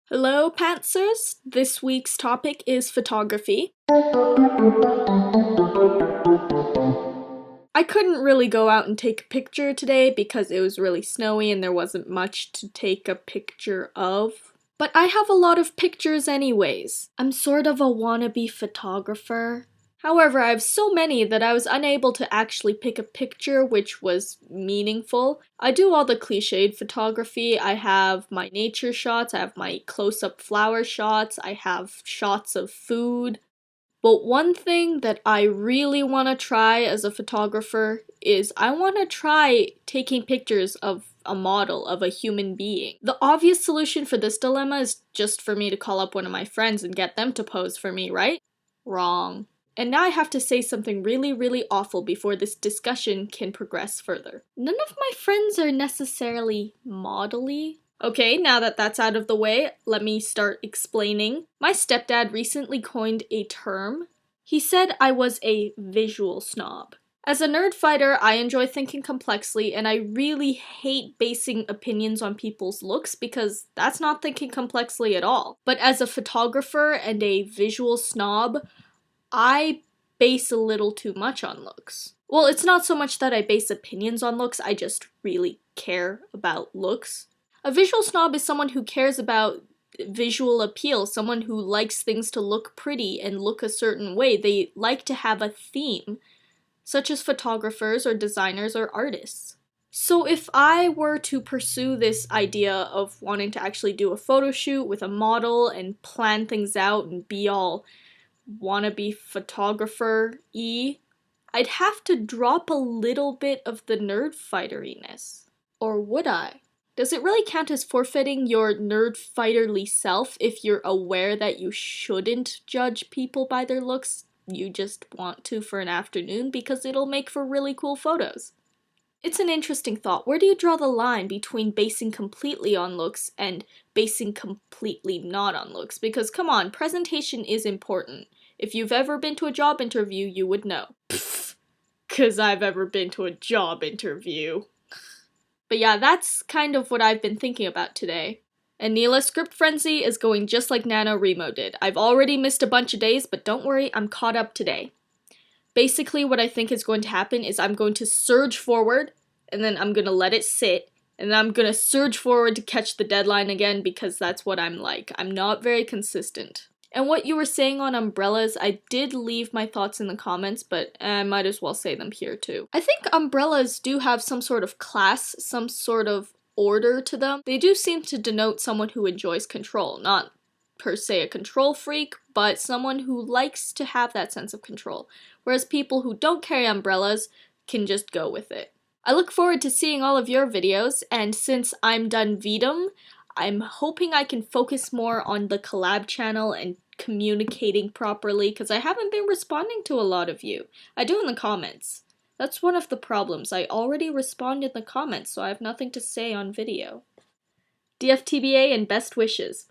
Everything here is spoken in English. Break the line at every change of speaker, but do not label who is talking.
Hello, Pantsers! This week's topic is photography. I couldn't really go out and take a picture today because it was really snowy and there wasn't much to take a picture of. But I have a lot of pictures anyways. I'm sort of a wannabe photographer. However, I have so many that I was unable to actually pick a picture which was meaningful. I do all the cliched photography. I have my nature shots, I have my close-up flower shots, I have shots of food. But one thing that I really want to try as a photographer is I want to try taking pictures of a model, of a human being. The obvious solution for this dilemma is just for me to call up one of my friends and get them to pose for me, right? Wrong. And now I have to say something really awful before this discussion can progress further. None of my friends are necessarily modelly. Okay, now that that's out of the way, let me start explaining. My stepdad recently coined a term. He said I was a visual snob. As a nerd fighter, I enjoy thinking complexly, and I really hate basing opinions on people's looks because that's not thinking complexly at all. But as a photographer and a visual snob, I base a little too much on looks. Well, it's not so much that I base opinions on looks, I just really care about looks. A visual snob is someone who cares about visual appeal, someone who likes things to look pretty and look a certain way. They like to have a theme, such as photographers or designers or artists. So if I were to pursue this idea of wanting to actually do a photo shoot with a model and plan things out and be all wannabe photographer-y, I'd have to drop a little bit of the nerd fighteriness. Or would I? Does it really count as forfeiting your nerd fighterly self if you're aware that you shouldn't judge people by their looks? You just want to for an afternoon because it'll make for really cool photos. It's an interesting thought. Where do you draw the line between basing completely on looks and basing completely not on looks? Because come on, presentation is important. If you've ever been to a job interview, you would know. Pfft, 'cause I've ever been to a job interview. But yeah, that's kind of what I've been thinking about today. And Neela Script Frenzy is going just like NaNoWriMo did. I've already missed a bunch of days, but don't worry, I'm caught up today. Basically, what I think is going to happen is I'm going to surge forward, and then I'm gonna let it sit, and then I'm gonna surge forward to catch the deadline again because that's what I'm like. I'm not very consistent. And what you were saying on umbrellas, I did leave my thoughts in the comments, but I might as well say them here too. I think umbrellas do have some sort of class, some sort of order to them. They do seem to denote someone who enjoys control, not per se a control freak, but someone who likes to have that sense of control, whereas people who don't carry umbrellas can just go with it. I look forward to seeing all of your videos, and since I'm done VDOM, I'm hoping I can focus more on the collab channel and communicating properly, because I haven't been responding to a lot of you. I do in the comments. That's one of the problems. I already respond in the comments, so I have nothing to say on video. DFTBA and best wishes.